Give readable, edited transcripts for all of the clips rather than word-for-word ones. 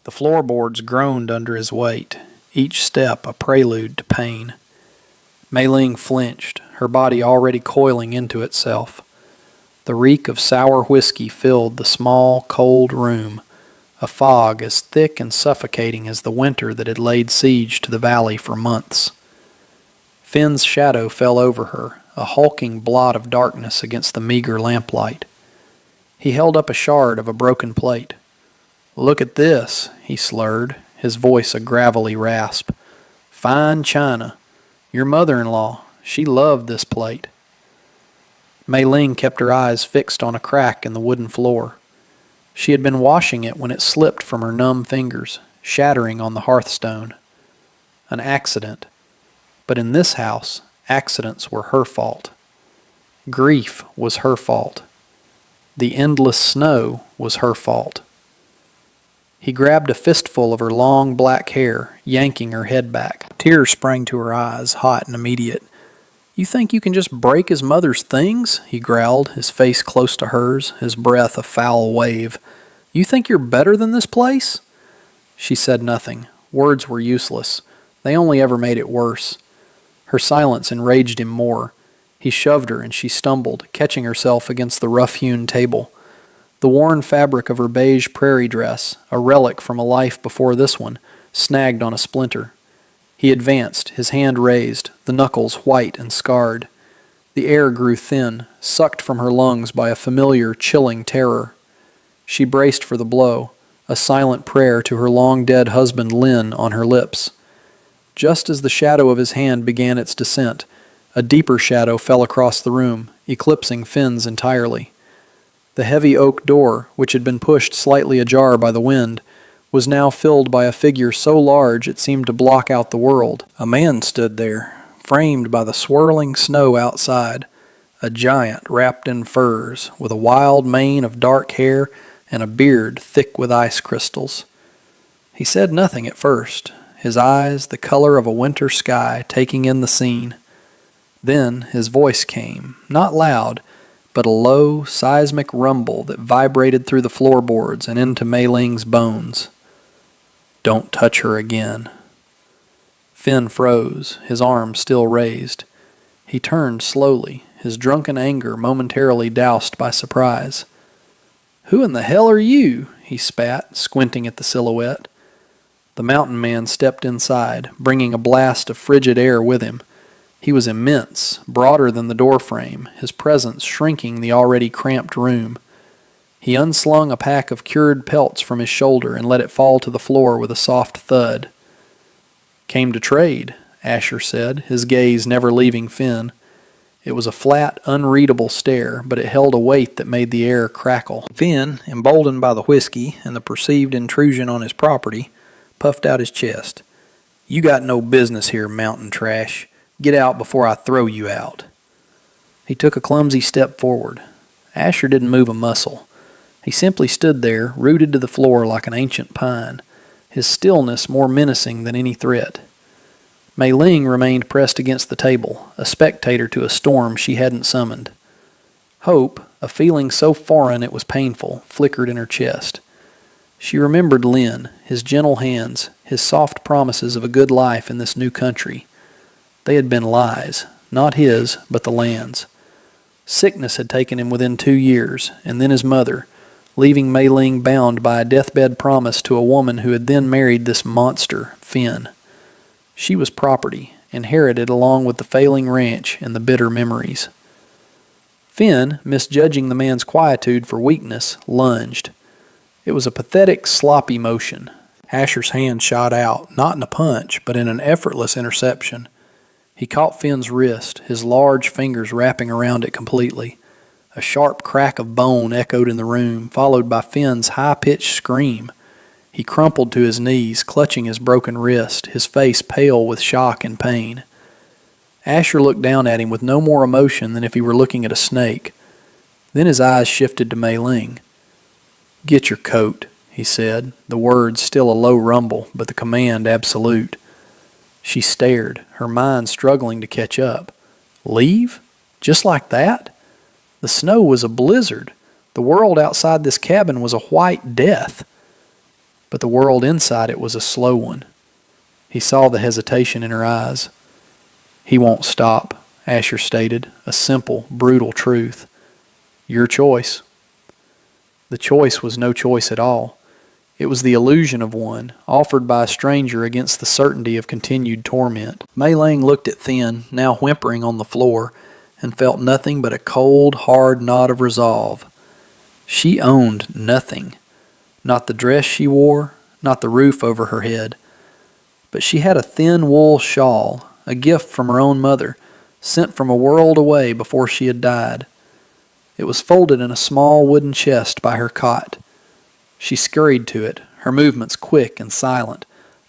The floorboards groaned under his weight, each step a prelude to pain. Mei Ling flinched, her body already coiling into itself. The reek of sour whiskey filled the small, cold room, a fog as thick and suffocating as the winter that had laid siege to the valley for months. Finn's shadow fell over her, a hulking blot of darkness against the meager lamplight. He held up a shard of a broken plate. "Look at this," he slurred, his voice a gravelly rasp. "Fine china. Your mother-in-law, she loved this plate." Mei Ling kept her eyes fixed on a crack in the wooden floor. She had been washing it when it slipped from her numb fingers, shattering on the hearthstone. An accident. But in this house, accidents were her fault. Grief was her fault. The endless snow was her fault. He grabbed a fistful of her long black hair, yanking her head back. Tears sprang to her eyes, hot and immediate. "You think you can just break his mother's things?" he growled, his face close to hers, his breath a foul wave. "You think you're better than this place?" She said nothing. Words were useless. They only ever made it worse. Her silence enraged him more. He shoved her and she stumbled, catching herself against the rough-hewn table. The worn fabric of her beige prairie dress, a relic from a life before this one, snagged on a splinter. He advanced, his hand raised, the knuckles white and scarred. The air grew thin, sucked from her lungs by a familiar, chilling terror. She braced for the blow, a silent prayer to her long-dead husband Lin on her lips. Just as the shadow of his hand began its descent, a deeper shadow fell across the room, eclipsing Finn's entirely. The heavy oak door, which had been pushed slightly ajar by the wind, was now filled by a figure so large it seemed to block out the world. A man stood there, framed by the swirling snow outside, a giant wrapped in furs, with a wild mane of dark hair and a beard thick with ice crystals. He said nothing at first, his eyes the color of a winter sky taking in the scene. Then his voice came, not loud, but a low, seismic rumble that vibrated through the floorboards and into Mei Ling's bones. "Don't touch her again." Finn froze, his arm still raised. He turned slowly, his drunken anger momentarily doused by surprise. "Who in the hell are you?" he spat, squinting at the silhouette. The mountain man stepped inside, bringing a blast of frigid air with him. He was immense, broader than the doorframe, his presence shrinking the already cramped room. He unslung a pack of cured pelts from his shoulder and let it fall to the floor with a soft thud. "Came to trade," Asher said, his gaze never leaving Finn. It was a flat, unreadable stare, but it held a weight that made the air crackle. Finn, emboldened by the whiskey and the perceived intrusion on his property, puffed out his chest. "You got no business here, mountain trash. Get out before I throw you out." He took a clumsy step forward. Asher didn't move a muscle. He simply stood there, rooted to the floor like an ancient pine, his stillness more menacing than any threat. Mei Ling remained pressed against the table, a spectator to a storm she hadn't summoned. Hope, a feeling so foreign it was painful, flickered in her chest. She remembered Lin, his gentle hands, his soft promises of a good life in this new country. They had been lies, not his, but the land's. Sickness had taken him within 2 years, and then his mother, leaving Mei Ling bound by a deathbed promise to a woman who had then married this monster, Finn. She was property, inherited along with the failing ranch and the bitter memories. Finn, misjudging the man's quietude for weakness, lunged. It was a pathetic, sloppy motion. Asher's hand shot out, not in a punch, but in an effortless interception. He caught Finn's wrist, his large fingers wrapping around it completely. A sharp crack of bone echoed in the room, followed by Finn's high-pitched scream. He crumpled to his knees, clutching his broken wrist, his face pale with shock and pain. Asher looked down at him with no more emotion than if he were looking at a snake. Then his eyes shifted to Mei Ling. "Get your coat," he said, the words still a low rumble, but the command absolute. She stared, her mind struggling to catch up. Leave? Just like that? The snow was a blizzard. The world outside this cabin was a white death. but the world inside it was a slow one. He saw the hesitation in her eyes. "He won't stop," Asher stated, a simple, brutal truth. "Your choice." The choice was no choice at all. It was the illusion of one, offered by a stranger against the certainty of continued torment. Mei Ling looked at Thien, now whimpering on the floor, and felt nothing but a cold, hard knot of resolve. She owned nothing. Not the dress she wore, not the roof over her head. But she had a thin wool shawl, a gift from her own mother, sent from a world away before she had died. It was folded in a small wooden chest by her cot. She scurried to it, her movements quick and silent,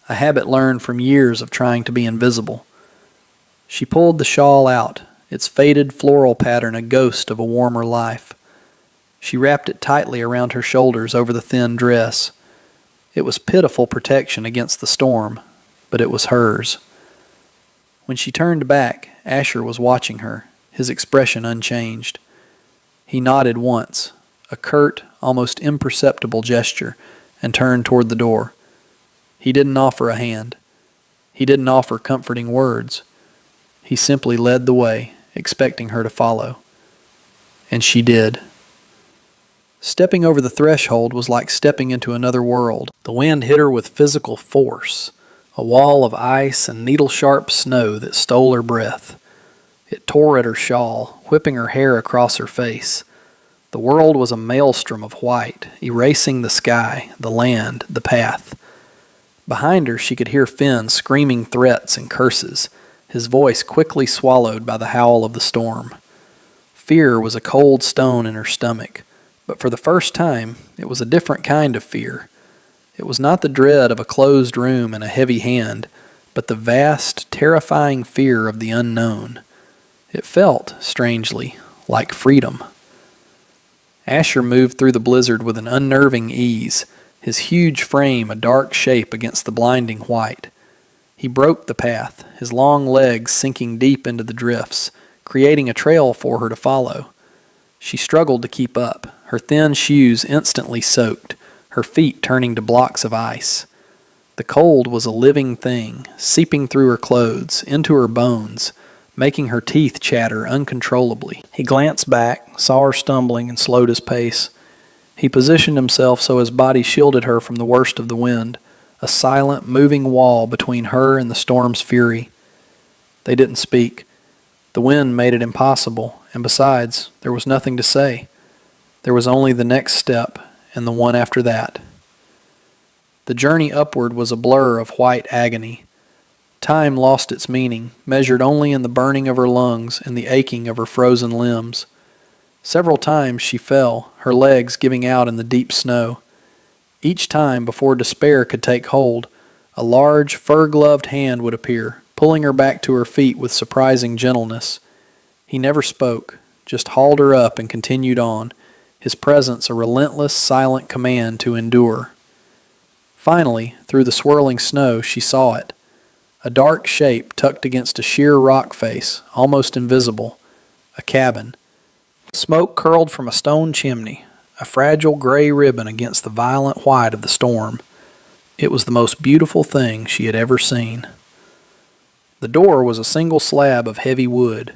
a habit learned from years of trying to be invisible. She pulled the shawl out, its faded floral pattern a ghost of a warmer life. She wrapped it tightly around her shoulders over the thin dress. It was pitiful protection against the storm, but it was hers. When she turned back, Asher was watching her, his expression unchanged. He nodded once, a curt, almost imperceptible gesture, and turned toward the door. He didn't offer a hand. He didn't offer comforting words. He simply led the way, expecting her to follow. And she did. Stepping over the threshold was like stepping into another world. The wind hit her with physical force, a wall of ice and needle-sharp snow that stole her breath. It tore at her shawl, whipping her hair across her face. The world was a maelstrom of white, erasing the sky, the land, the path. Behind her she could hear Finn screaming threats and curses, his voice quickly swallowed by the howl of the storm. Fear was a cold stone in her stomach, but for the first time it was a different kind of fear. It was not the dread of a closed room and a heavy hand, but the vast, terrifying fear of the unknown. It felt, strangely, like freedom. Asher moved through the blizzard with an unnerving ease, his huge frame a dark shape against the blinding white. He broke the path, his long legs sinking deep into the drifts, creating a trail for her to follow. She struggled to keep up, her thin shoes instantly soaked, her feet turning to blocks of ice. The cold was a living thing, seeping through her clothes, into her bones, making her teeth chatter uncontrollably. He glanced back, saw her stumbling, and slowed his pace. He positioned himself so his body shielded her from the worst of the wind, a silent, moving wall between her and the storm's fury. They didn't speak. The wind made it impossible, and besides, there was nothing to say. There was only the next step, and the one after that. The journey upward was a blur of white agony. Time lost its meaning, measured only in the burning of her lungs and the aching of her frozen limbs. Several times she fell, her legs giving out in the deep snow. Each time, before despair could take hold, a large, fur-gloved hand would appear, pulling her back to her feet with surprising gentleness. He never spoke, just hauled her up and continued on, his presence a relentless, silent command to endure. Finally, through the swirling snow, she saw it. A dark shape tucked against a sheer rock face, almost invisible. A cabin. Smoke curled from a stone chimney, a fragile gray ribbon against the violent white of the storm. It was the most beautiful thing she had ever seen. The door was a single slab of heavy wood.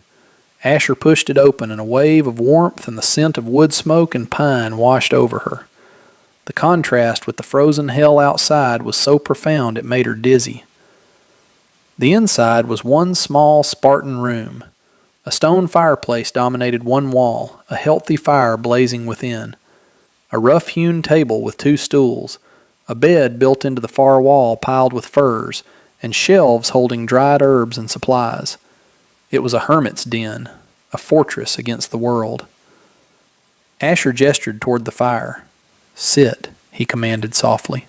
Asher pushed it open and a wave of warmth and the scent of wood smoke and pine washed over her. The contrast with the frozen hell outside was so profound it made her dizzy. The inside was one small Spartan room. A stone fireplace dominated one wall, a healthy fire blazing within. A rough-hewn table with 2 stools, a bed built into the far wall piled with furs, and shelves holding dried herbs and supplies. It was a hermit's den, a fortress against the world. Asher gestured toward the fire. "Sit," he commanded softly.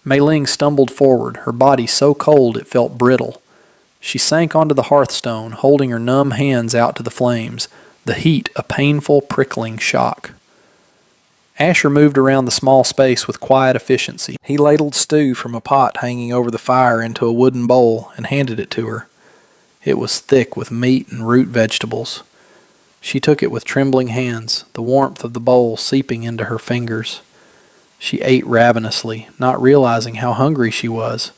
Mei Ling stumbled forward, her body so cold it felt brittle. She sank onto the hearthstone, holding her numb hands out to the flames, the heat a painful, prickling shock. Asher moved around the small space with quiet efficiency. He ladled stew from a pot hanging over the fire into a wooden bowl and handed it to her. It was thick with meat and root vegetables. She took it with trembling hands, the warmth of the bowl seeping into her fingers. She ate ravenously, not realizing how hungry she was.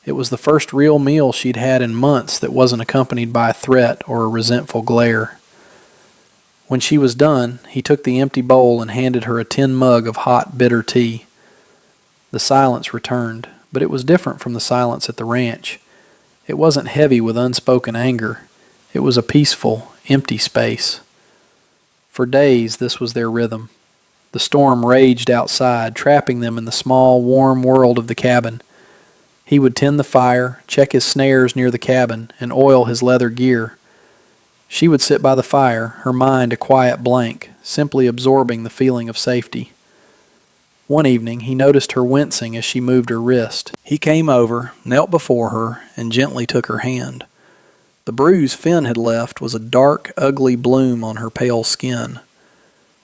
It was the first real meal she'd had in months that wasn't accompanied by a threat or a resentful glare. When she was done, he took the empty bowl and handed her a tin mug of hot, bitter tea. The silence returned, but it was different from the silence at the ranch. It wasn't heavy with unspoken anger. It was a peaceful, empty space. For days, this was their rhythm. The storm raged outside, trapping them in the small, warm world of the cabin. He would tend the fire, check his snares near the cabin, and oil his leather gear. She would sit by the fire, her mind a quiet blank, simply absorbing the feeling of safety. One evening, he noticed her wincing as she moved her wrist. He came over, knelt before her, and gently took her hand. The bruise Finn had left was a dark, ugly bloom on her pale skin.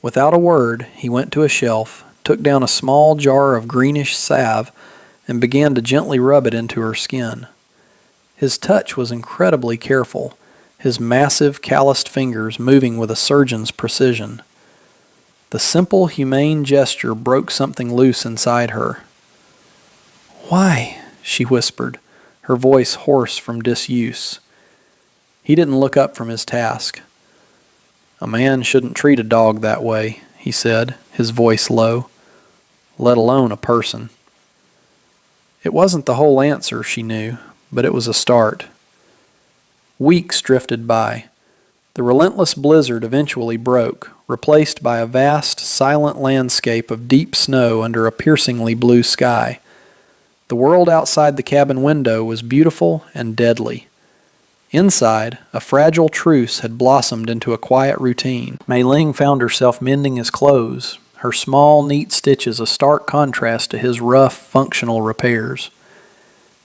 Without a word, he went to a shelf, took down a small jar of greenish salve, and began to gently rub it into her skin. His touch was incredibly careful, his massive, calloused fingers moving with a surgeon's precision. The simple, humane gesture broke something loose inside her. "Why?" she whispered, her voice hoarse from disuse. He didn't look up from his task. "A man shouldn't treat a dog that way," he said, his voice low, "let alone a person." It wasn't the whole answer, she knew, but it was a start. Weeks drifted by. The relentless blizzard eventually broke, replaced by a vast, silent landscape of deep snow under a piercingly blue sky. The world outside the cabin window was beautiful and deadly. Inside, a fragile truce had blossomed into a quiet routine. Mei Ling found herself mending his clothes, her small, neat stitches a stark contrast to his rough, functional repairs.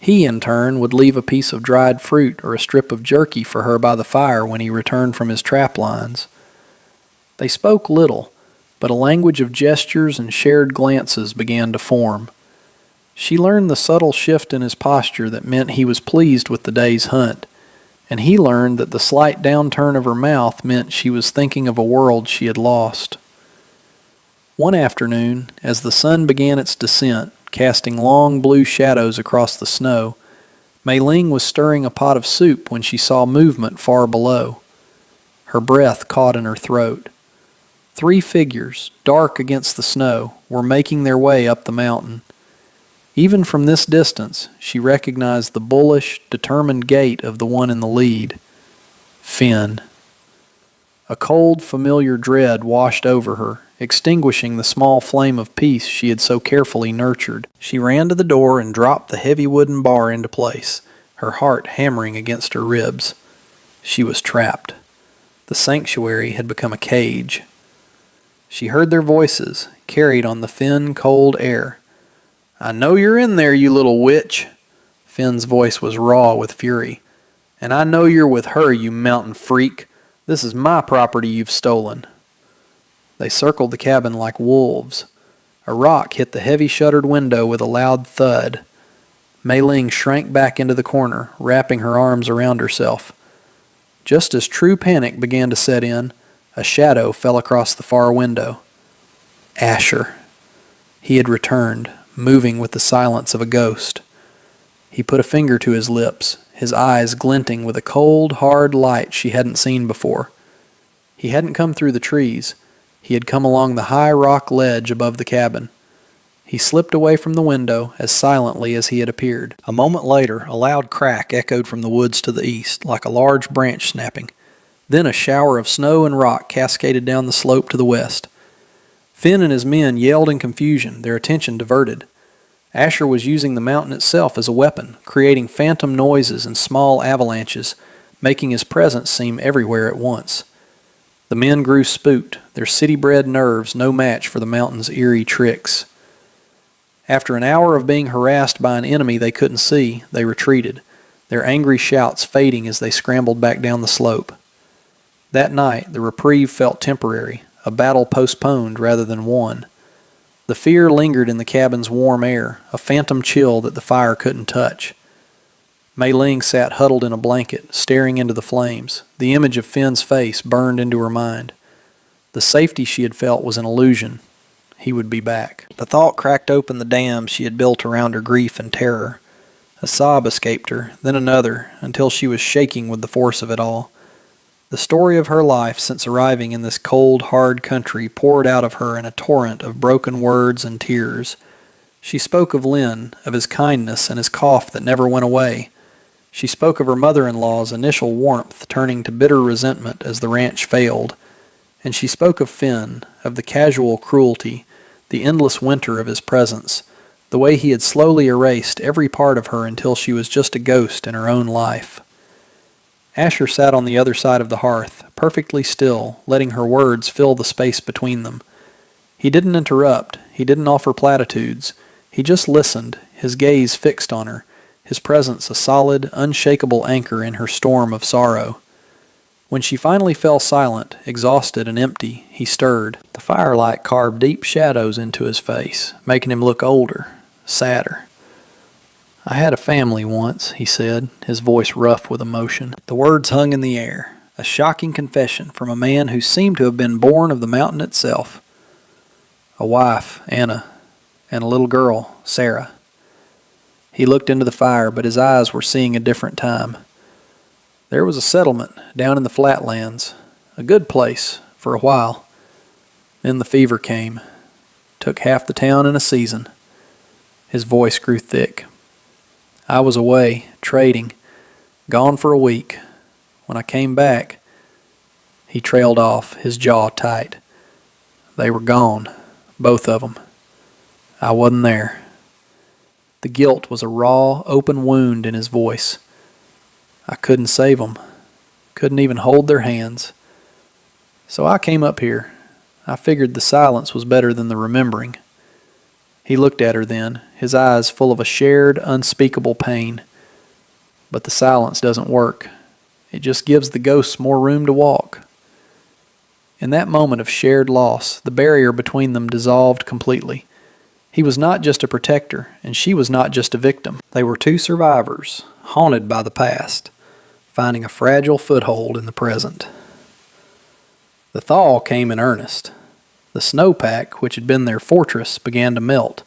He, in turn, would leave a piece of dried fruit or a strip of jerky for her by the fire when he returned from his trap lines. They spoke little, but a language of gestures and shared glances began to form. She learned the subtle shift in his posture that meant he was pleased with the day's hunt, and he learned that the slight downturn of her mouth meant she was thinking of a world she had lost. One afternoon, as the sun began its descent, casting long blue shadows across the snow, Mei Ling was stirring a pot of soup when she saw movement far below. Her breath caught in her throat. 3 figures, dark against the snow, were making their way up the mountain. Even from this distance, she recognized the bullish, determined gait of the one in the lead. Finn. A cold, familiar dread washed over her, extinguishing the small flame of peace she had so carefully nurtured. She ran to the door and dropped the heavy wooden bar into place, her heart hammering against her ribs. She was trapped. The sanctuary had become a cage. She heard their voices, carried on the thin, cold air. "I know you're in there, you little witch." Finn's voice was raw with fury. "And I know you're with her, you mountain freak. This is my property you've stolen." They circled the cabin like wolves. A rock hit the heavy shuttered window with a loud thud. Mei Ling shrank back into the corner, wrapping her arms around herself. Just as true panic began to set in, a shadow fell across the far window. Asher. He had returned, moving with the silence of a ghost. He put a finger to his lips, his eyes glinting with a cold, hard light she hadn't seen before. He hadn't come through the trees. He had come along the high rock ledge above the cabin. He slipped away from the window as silently as he had appeared. A moment later, a loud crack echoed from the woods to the east, like a large branch snapping. Then a shower of snow and rock cascaded down the slope to the west. Finn and his men yelled in confusion, their attention diverted. Asher was using the mountain itself as a weapon, creating phantom noises and small avalanches, making his presence seem everywhere at once. The men grew spooked, their city-bred nerves no match for the mountain's eerie tricks. After an hour of being harassed by an enemy they couldn't see, they retreated, their angry shouts fading as they scrambled back down the slope. That night, the reprieve felt temporary, a battle postponed rather than won. The fear lingered in the cabin's warm air, a phantom chill that the fire couldn't touch. Mei Ling sat huddled in a blanket, staring into the flames. The image of Finn's face burned into her mind. The safety she had felt was an illusion. he would be back. The thought cracked open the dam she had built around her grief and terror. A sob escaped her, then another, until she was shaking with the force of it all. The story of her life since arriving in this cold, hard country poured out of her in a torrent of broken words and tears. She spoke of Lynn, of his kindness and his cough that never went away. She spoke of her mother-in-law's initial warmth turning to bitter resentment as the ranch failed. And she spoke of Finn, of the casual cruelty, the endless winter of his presence, the way he had slowly erased every part of her until she was just a ghost in her own life. Asher sat on the other side of the hearth, perfectly still, letting her words fill the space between them. He didn't interrupt, he didn't offer platitudes, he just listened, his gaze fixed on her, his presence a solid, unshakable anchor in her storm of sorrow. When she finally fell silent, exhausted and empty, he stirred. The firelight carved deep shadows into his face, making him look older, sadder. "I had a family once," he said, his voice rough with emotion. The words hung in the air, a shocking confession from a man who seemed to have been born of the mountain itself. A wife, Anna, and a little girl, Sarah. He looked into the fire, but his eyes were seeing a different time. There was a settlement down in the flatlands, a good place for a while. Then the fever came, took half the town in a season. His voice grew thick. I was away, trading, gone for a week. When I came back, he trailed off, his jaw tight. They were gone, both of them. I wasn't there. The guilt was a raw, open wound in his voice. I couldn't save them, couldn't even hold their hands. So I came up here. I figured the silence was better than the remembering. He looked at her then, his eyes full of a shared, unspeakable pain. But the silence doesn't work. It just gives the ghosts more room to walk. In that moment of shared loss, the barrier between them dissolved completely. He was not just a protector, and she was not just a victim. They were two survivors, haunted by the past, finding a fragile foothold in the present. The thaw came in earnest. The snowpack, which had been their fortress, began to melt,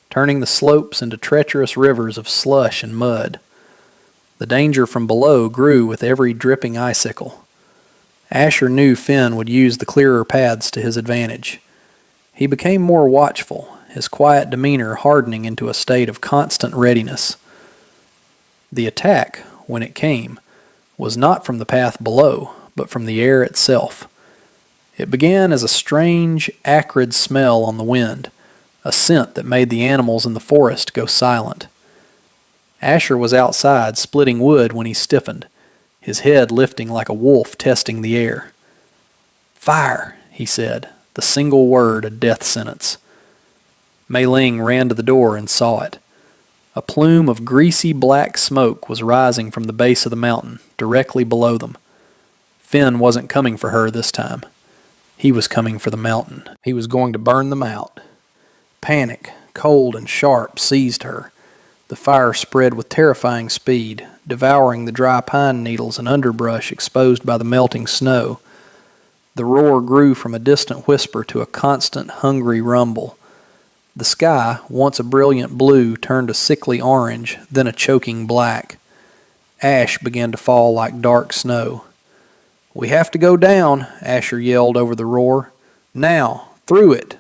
turning the slopes into treacherous rivers of slush and mud. The danger from below grew with every dripping icicle. Asher knew Finn would use the clearer paths to his advantage. He became more watchful, his quiet demeanor hardening into a state of constant readiness. The attack, when it came, was not from the path below, but from the air itself. It began as a strange, acrid smell on the wind, a scent that made the animals in the forest go silent. Asher was outside splitting wood when he stiffened, his head lifting like a wolf testing the air. "Fire," he said, the single word a death sentence. Mei Ling ran to the door and saw it. A plume of greasy black smoke was rising from the base of the mountain, directly below them. Finn wasn't coming for her this time. He was coming for the mountain. He was going to burn them out. Panic, cold and sharp, seized her. The fire spread with terrifying speed, devouring the dry pine needles and underbrush exposed by the melting snow. The roar grew from a distant whisper to a constant, hungry rumble. The sky, once a brilliant blue, turned a sickly orange, then a choking black. Ash began to fall like dark snow. "We have to go down," Asher yelled over the roar. "Now! Through it!"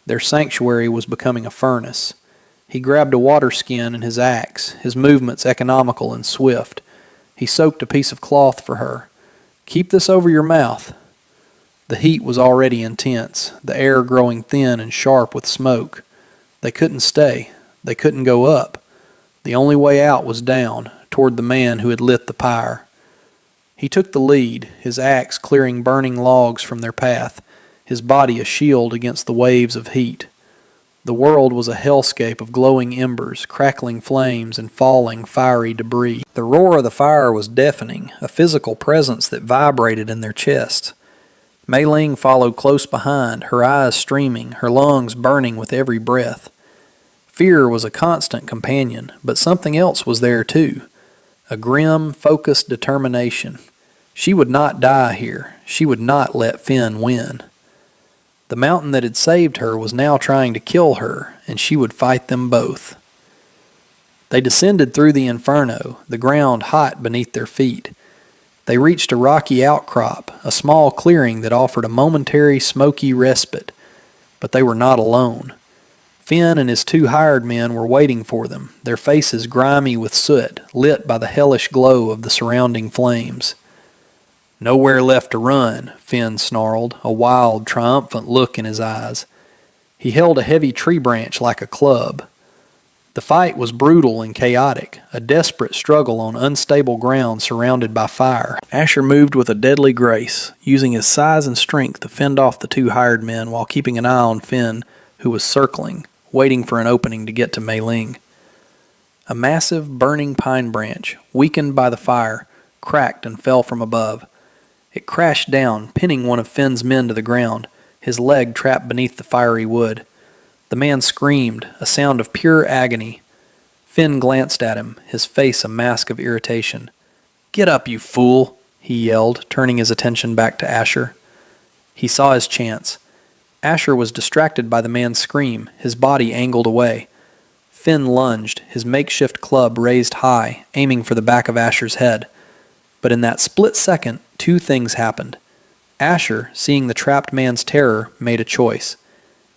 Their sanctuary was becoming a furnace. He grabbed a water skin and his axe, his movements economical and swift. He soaked a piece of cloth for her. "Keep this over your mouth." The heat was already intense, the air growing thin and sharp with smoke. They couldn't stay. They couldn't go up. The only way out was down, toward the man who had lit the pyre. He took the lead, his axe clearing burning logs from their path, his body a shield against the waves of heat. The world was a hellscape of glowing embers, crackling flames, and falling fiery debris. The roar of the fire was deafening, a physical presence that vibrated in their chests. Mei Ling followed close behind, her eyes streaming, her lungs burning with every breath. Fear was a constant companion, but something else was there too. A grim, focused determination. She would not die here. She would not let Finn win. The mountain that had saved her was now trying to kill her, and she would fight them both. They descended through the inferno, the ground hot beneath their feet. They reached a rocky outcrop, a small clearing that offered a momentary smoky respite, but they were not alone. Finn and his 2 hired men were waiting for them, their faces grimy with soot, lit by the hellish glow of the surrounding flames. "Nowhere left to run," Finn snarled, a wild, triumphant look in his eyes. He held a heavy tree branch like a club. The fight was brutal and chaotic, a desperate struggle on unstable ground surrounded by fire. Asher moved with a deadly grace, using his size and strength to fend off the 2 hired men while keeping an eye on Finn, who was circling, waiting for an opening to get to Mei Ling. A massive, burning pine branch, weakened by the fire, cracked and fell from above. It crashed down, pinning one of Finn's men to the ground, his leg trapped beneath the fiery wood. The man screamed, a sound of pure agony. Finn glanced at him, his face a mask of irritation. "Get up, you fool!" he yelled, turning his attention back to Asher. He saw his chance. Asher was distracted by the man's scream, his body angled away. Finn lunged, his makeshift club raised high, aiming for the back of Asher's head. But in that split second, 2 things happened. Asher, seeing the trapped man's terror, made a choice.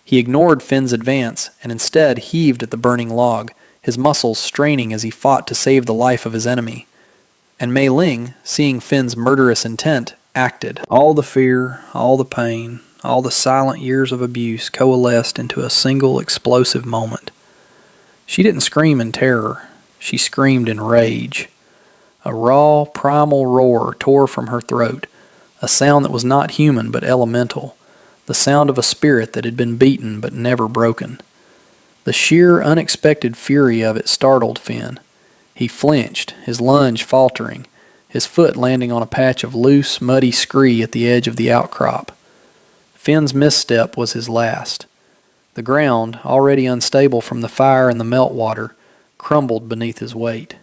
He ignored Finn's advance and instead heaved at the burning log, his muscles straining as he fought to save the life of his enemy. And Mei Ling, seeing Finn's murderous intent, acted. All the fear, all the pain, all the silent years of abuse coalesced into a single explosive moment. She didn't scream in terror. She screamed in rage. A raw, primal roar tore from her throat, a sound that was not human but elemental, the sound of a spirit that had been beaten but never broken. The sheer, unexpected fury of it startled Finn. He flinched, his lunge faltering, his foot landing on a patch of loose, muddy scree at the edge of the outcrop. Finn's misstep was his last. The ground, already unstable from the fire and the meltwater, crumbled beneath his weight.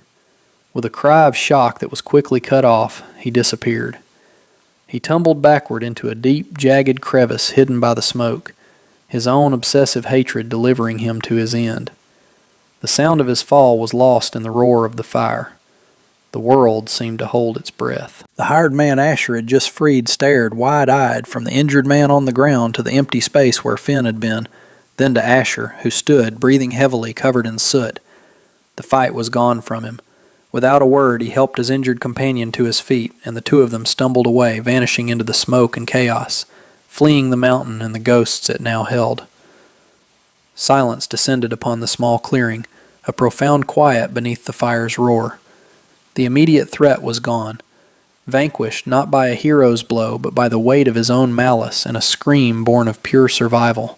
With a cry of shock that was quickly cut off, he disappeared. He tumbled backward into a deep, jagged crevice hidden by the smoke, his own obsessive hatred delivering him to his end. The sound of his fall was lost in the roar of the fire. The world seemed to hold its breath. The hired man Asher had just freed stared wide-eyed from the injured man on the ground to the empty space where Finn had been, then to Asher, who stood, breathing heavily, covered in soot. The fight was gone from him. Without a word, he helped his injured companion to his feet, and the 2 of them stumbled away, vanishing into the smoke and chaos, fleeing the mountain and the ghosts it now held. Silence descended upon the small clearing, a profound quiet beneath the fire's roar. The immediate threat was gone, vanquished not by a hero's blow, but by the weight of his own malice and a scream born of pure survival.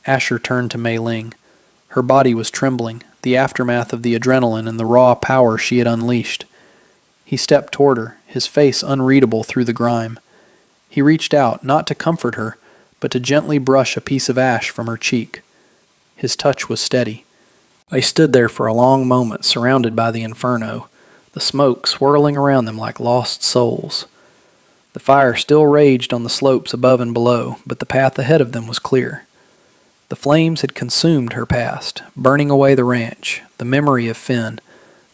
Asher turned to Mei Ling. Her body was trembling, the aftermath of the adrenaline and the raw power she had unleashed. He stepped toward her, his face unreadable through the grime. He reached out, not to comfort her, but to gently brush a piece of ash from her cheek. His touch was steady. They stood there for a long moment, surrounded by the inferno, the smoke swirling around them like lost souls. The fire still raged on the slopes above and below, but the path ahead of them was clear. The flames had consumed her past, burning away the ranch, the memory of Finn,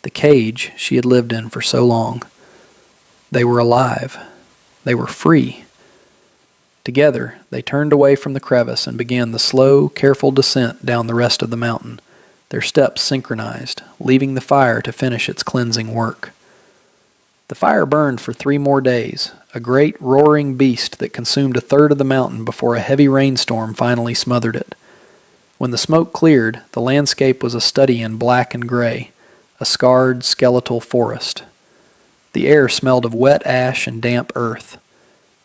the cage she had lived in for so long. They were alive. They were free. Together, they turned away from the crevice and began the slow, careful descent down the rest of the mountain, their steps synchronized, leaving the fire to finish its cleansing work. The fire burned for 3 more days, a great roaring beast that consumed a third of the mountain before a heavy rainstorm finally smothered it. When the smoke cleared, the landscape was a study in black and gray, a scarred, skeletal forest. The air smelled of wet ash and damp earth.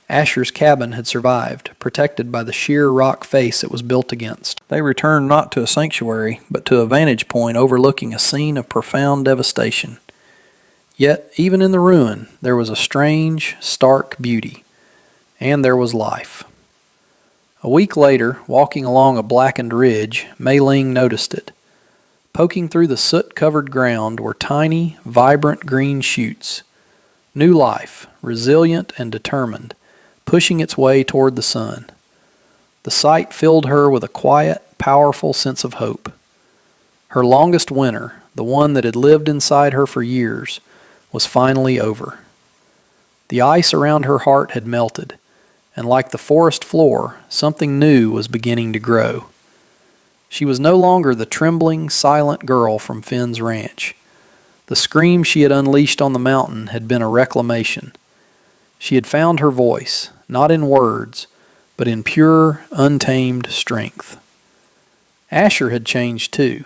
Asher's cabin had survived, protected by the sheer rock face it was built against. They returned not to a sanctuary, but to a vantage point overlooking a scene of profound devastation. Yet, even in the ruin, there was a strange, stark beauty. And there was life. A week later, walking along a blackened ridge, Mei Ling noticed it. Poking through the soot-covered ground were tiny, vibrant green shoots. New life, resilient and determined, pushing its way toward the sun. The sight filled her with a quiet, powerful sense of hope. Her longest winter, the one that had lived inside her for years, was finally over. The ice around her heart had melted, and like the forest floor, something new was beginning to grow. She was no longer the trembling, silent girl from Finn's ranch. The scream she had unleashed on the mountain had been a reclamation. She had found her voice, not in words, but in pure, untamed strength. Asher had changed too.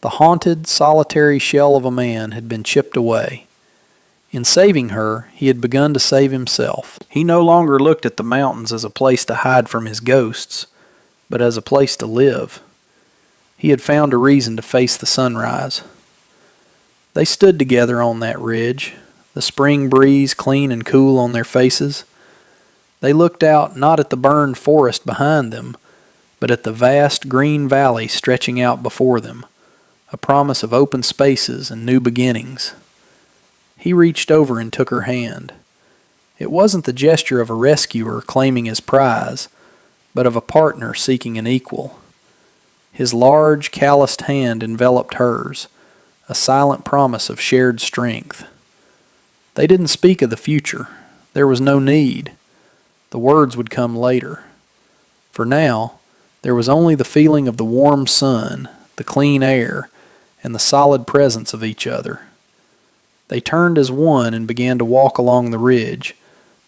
The haunted, solitary shell of a man had been chipped away. In saving her, he had begun to save himself. He no longer looked at the mountains as a place to hide from his ghosts, but as a place to live. He had found a reason to face the sunrise. They stood together on that ridge, the spring breeze clean and cool on their faces. They looked out not at the burned forest behind them, but at the vast green valley stretching out before them, a promise of open spaces and new beginnings. He reached over and took her hand. It wasn't the gesture of a rescuer claiming his prize, but of a partner seeking an equal. His large, calloused hand enveloped hers, a silent promise of shared strength. They didn't speak of the future. There was no need. The words would come later. For now, there was only the feeling of the warm sun, the clean air, and the solid presence of each other. They turned as one and began to walk along the ridge,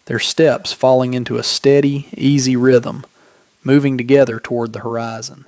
their steps falling into a steady, easy rhythm, moving together toward the horizon.